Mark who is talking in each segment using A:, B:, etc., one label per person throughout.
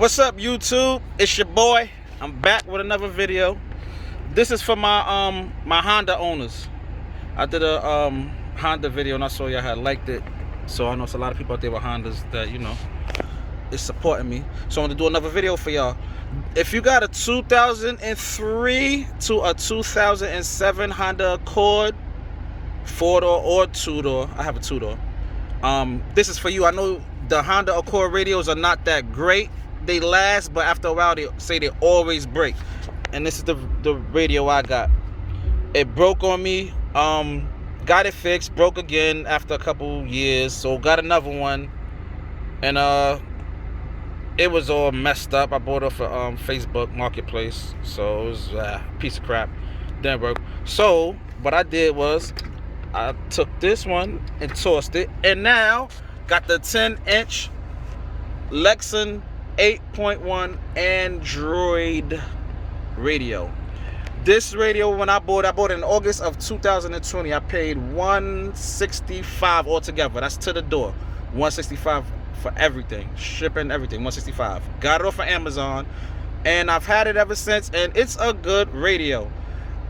A: What's up, YouTube? It's your boy. I'm back with another video. This is for my my Honda owners. I did a Honda video and I saw y'all had liked it. So I know it's a lot of people out there with Hondas that is supporting me. So I'm gonna do another video for y'all. If you got a 2003 to a 2007 Honda Accord, 4-door or 2-door, I have a 2-door. This is for you. I know the Honda Accord radios are not that great. They last, but after a while they say they always break. And this is the radio I got. It broke on me. Got it fixed, broke again after a couple years, so got another one. And it was all messed up. I bought it off of Facebook Marketplace, so it was a piece of crap. Didn't work. So what I did was I took this one and tossed it, and now got the 10-inch Lexan 8.1 Android radio. This radio, when I bought it in August of 2020. I paid $165 altogether. That's to the door. $165 for everything, shipping, everything. $165. Got it off of Amazon, and I've had it ever since. And it's a good radio.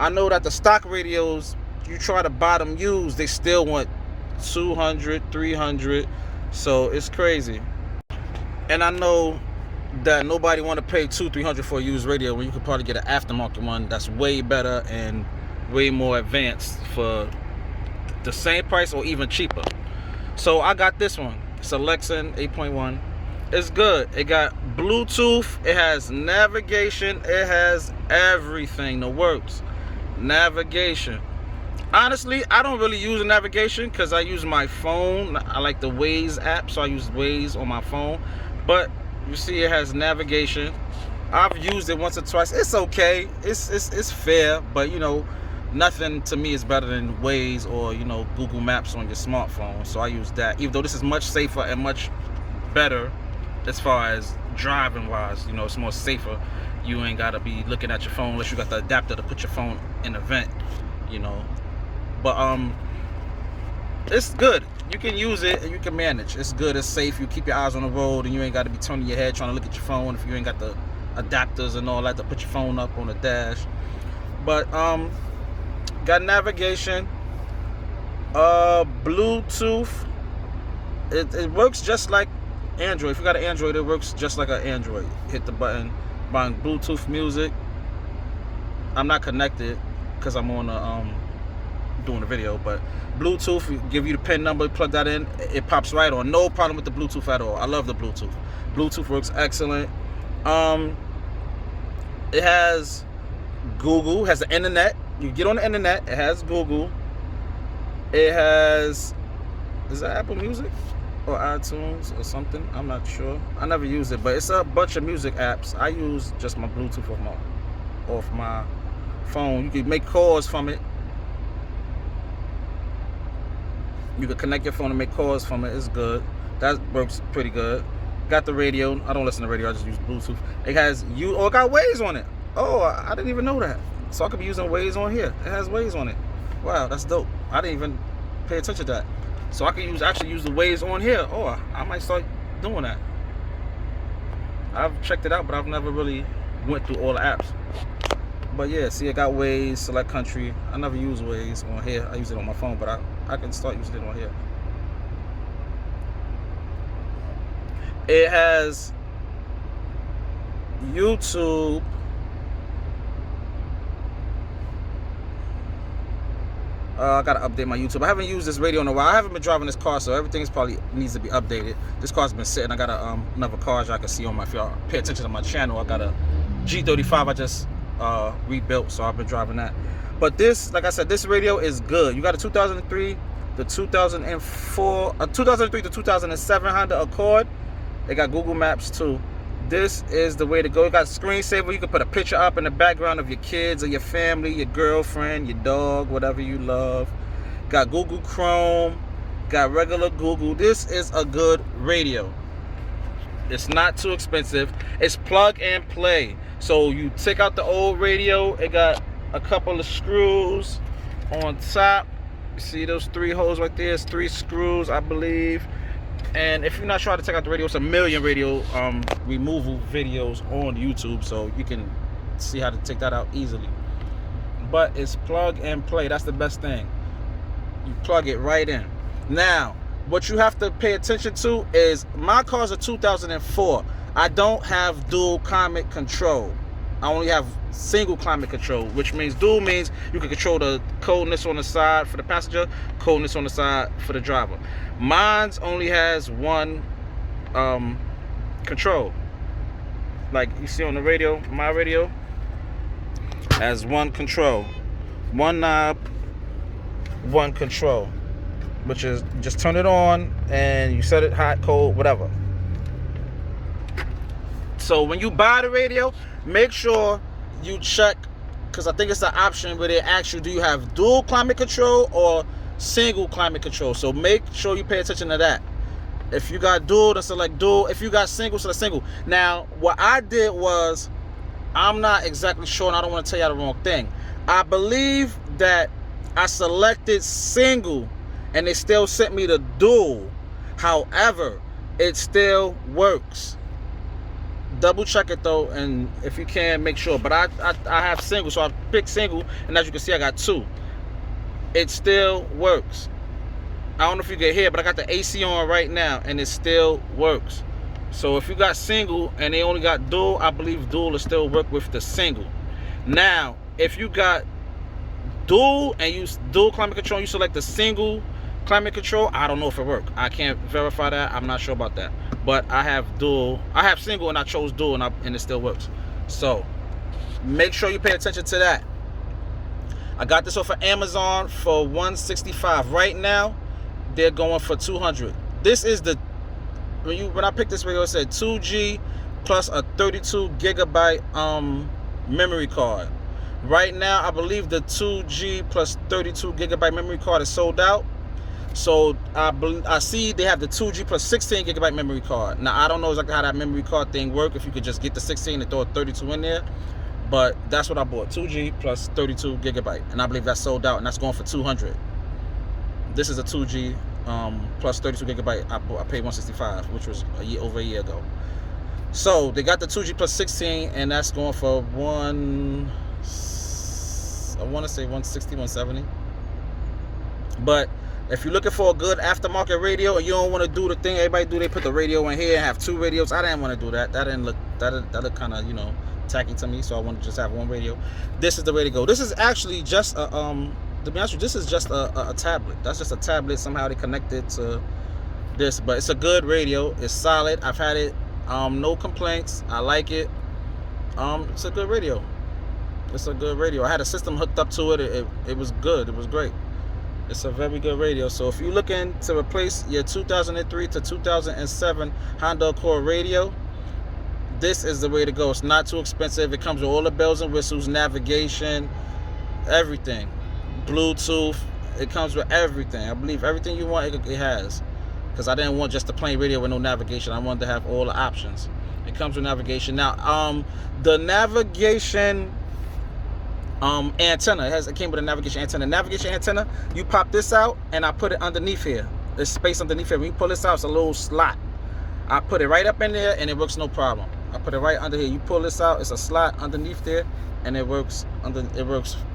A: I know that the stock radios, you try to buy them used, they still want $200, $300. So it's crazy. And I know that nobody want to pay $200-$300 for a used radio when you could probably get an aftermarket one that's way better and way more advanced for the same price or even cheaper. So I got this one. It's a Lexan 8.1. It's good. It got Bluetooth. It has navigation. It has everything that works. Navigation. Honestly, I don't really use a navigation because I use my phone. I like the Waze app, so I use Waze on my phone. But you see, it has navigation. I've used it once or twice. It's okay. It's fair, but nothing to me is better than Waze or Google Maps on your smartphone. So I use that. Even though this is much safer and much better as far as driving wise, it's more safer. You ain't gotta be looking at your phone unless you got the adapter to put your phone in a vent. But it's good. You can use it and you can manage. It's good. It's safe. You keep your eyes on the road and you ain't got to be turning your head trying to look at your phone if you ain't got the adapters and all that to put your phone up on the dash. But got navigation, Bluetooth. It works just like Android. If you got an Android, it works just like an Android. Hit the button, buying Bluetooth music. I'm not connected because I'm on doing a video, but Bluetooth, give you the pin number, plug that in, it pops right on. No problem with the Bluetooth at all. I love the Bluetooth. Bluetooth works excellent. It has Google, has the internet. You get on the internet, it has Google. It has, is that Apple Music or iTunes or something? I'm not sure. I never use it, but it's a bunch of music apps. I use just my Bluetooth off my phone. You can make calls from it. You can connect your phone and make calls from it. It's good. That works pretty good. Got the radio. I don't listen to radio. I just use Bluetooth. It has it got Waze on it. Oh, I didn't even know that. So I could be using Waze on here. It has Waze on it. Wow, that's dope. I didn't even pay attention to that. So I can actually use the Waze on here. Oh, I might start doing that. I've checked it out, but I've never really went through all the apps. But yeah, see, I got Waze, Select Country. I never use Waze on here. I use it on my phone, but I can start using it on here. It has YouTube. I gotta update my YouTube. I haven't used this radio in a while. I haven't been driving this car, so everything's probably needs to be updated. This car's been sitting. I got another car y'all can see on my. If y'all pay attention to my channel, I got a G35. I just rebuilt, so I've been driving that. But this, like I said, this radio is good. You got a 2003 to 2004, a 2003 to 2007 Honda Accord. They got Google Maps too. This is the way to go. You got screensaver. You can put a picture up in the background of your kids or your family, your girlfriend, your dog, whatever you love. Got Google Chrome. Got regular Google. This is a good radio. It's not too expensive. It's plug and play. So you take out the old radio. It got a couple of screws on top. You see those 3 holes right there? It's 3 screws, I believe. And if you're not sure how to take out the radio, it's a million radio removal videos on YouTube, so you can see how to take that out easily. But it's plug and play. That's the best thing. You plug it right in. Now, what you have to pay attention to is my car's a 2004. I don't have dual climate control. I only have single climate control, which means dual means you can control the coldness on the side for the passenger, coldness on the side for the driver. Mine's only has one control. Like you see on the radio, my radio has one control. One knob, one control, which is just turn it on and you set it hot, cold, whatever. So when you buy the radio, make sure you check, because I think it's an option where they ask you, do you have dual climate control or single climate control? So make sure you pay attention to that. If you got dual, then select dual. If you got single, select single. Now, what I did was, I'm not exactly sure, and I don't want to tell you the wrong thing. I believe that I selected single, and they still sent me the dual. However, it still works. Double check it though, and if you can, make sure. But I have single, so I picked single, and as you can see, I got two. It still works. I don't know if you can hear, but I got the AC on right now, and it still works. So if you got single and they only got dual, I believe dual will still work with the single. Now, if you got dual and use dual climate control, you select the single climate control, I don't know if it worked. I can't verify that. I'm not sure about that. But I have dual. I have single and I chose dual, and it still works. So make sure you pay attention to that. I got this off of Amazon for $165. Right now, they're going for $200. This is the when I picked this radio, it said 2G plus a 32 gigabyte memory card. Right now, I believe the 2G plus 32 gigabyte memory card is sold out. So I see they have the 2G plus 16 gigabyte memory card. Now I don't know exactly how that memory card thing works, if you could just get the 16 and throw a 32 in there, but that's what I bought, 2G plus 32 gigabyte, and I believe that's sold out, and that's going for $200. This is a 2G plus 32 gigabyte. I paid $165, which was over a year ago. So they got the 2G plus 16, and that's going for I want to say 160, 170. But if you're looking for a good aftermarket radio and you don't want to do the thing everybody do, they put the radio in here and have two radios. I didn't want to do that. That looked kind of, tacky to me. So I want to just have one radio. This is the way to go. This is actually just a to be honest with you, this is just a tablet. That's just a tablet. Somehow they connected to this, but it's a good radio. It's solid. I've had it. No complaints. I like it. It's a good radio. It's a good radio. I had a system hooked up to it. It was good. It was great. It's a very good radio. So if you're looking to replace your 2003 to 2007 Honda Accord radio, this is the way to go. It's not too expensive. It comes with all the bells and whistles, navigation, everything. Bluetooth. It comes with everything. I believe everything you want, it has. Because I didn't want just a plain radio with no navigation. I wanted to have all the options. It comes with navigation. Now, the navigation antenna, it came with a navigation antenna. Navigation antenna, you pop this out and I put it underneath here. There's space underneath here. When you pull this out, it's a little slot. I put it right up in there and it works no problem. I put it right under here. You pull this out, it's a slot underneath there, and it works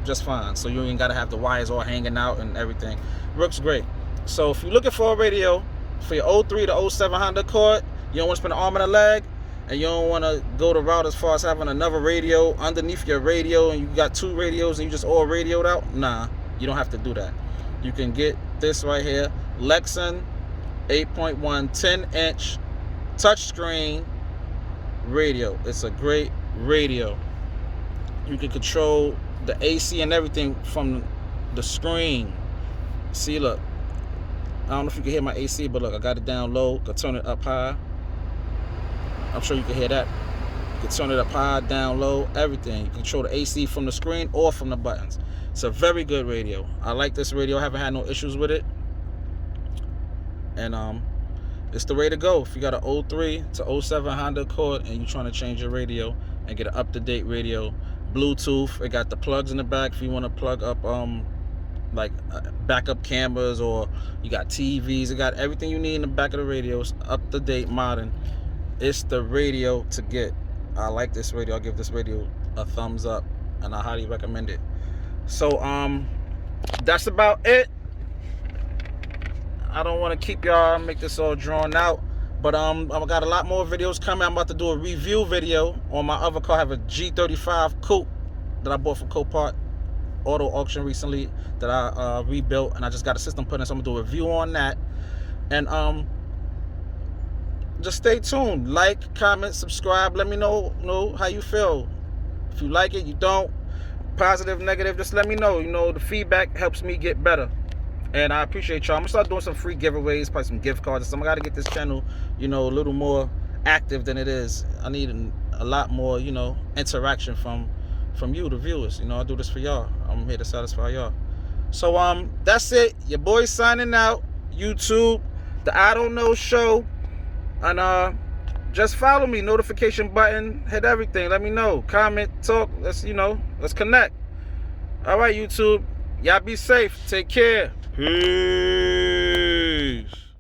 A: just fine. So you ain't gotta have the wires all hanging out and everything. It works great. So if you're looking for a radio for your 03 to 07 Honda Accord, you don't want to spend an arm and a leg, and you don't want to go the route as far as having another radio underneath your radio, and you got two radios and you just all radioed out, nah, you don't have to do that. You can get this right here, Lexan 8.1 10-inch touchscreen radio. It's a great radio. You can control the AC and everything from the screen. See, look, I don't know if you can hear my AC, but look, I got it down low. Can turn it up high. I'm sure you can hear that. You can turn it up high, down low, everything. You can control the AC from the screen or from the buttons. It's a very good radio. I like this radio. I haven't had no issues with it. And it's the way to go. If you got an 03 to 07 Honda Accord and you're trying to change your radio and get an up-to-date radio, Bluetooth, it got the plugs in the back if you want to plug up like backup cameras, or you got TVs. It got everything you need in the back of the radio. It's up to date, modern. It's the radio to get. I like this radio. I'll give this radio a thumbs up, and I highly recommend it. So that's about it. I don't want to keep y'all, make this all drawn out, but I got a lot more videos coming. I'm about to do a review video on my other car. I have a G35 Coupe that I bought from Copart Auto Auction recently that I rebuilt, and I just got a system put in, so I'm gonna do a review on that. And just stay tuned. Like, comment, subscribe. Let me know how you feel. If you like it, you don't. Positive, negative, just let me know. You know, the feedback helps me get better. And I appreciate y'all. I'm gonna start doing some free giveaways, probably some gift cards. So I gotta get this channel, you know, a little more active than it is. I need a lot more, you know, interaction from you, the viewers. You know, I do this for y'all. I'm here to satisfy y'all. So that's it. Your boy signing out. YouTube, the I Don't Know Show. And just follow me, notification button, hit everything. Let me know, comment, talk. Let's connect. All right, YouTube, y'all be safe. Take care. Peace.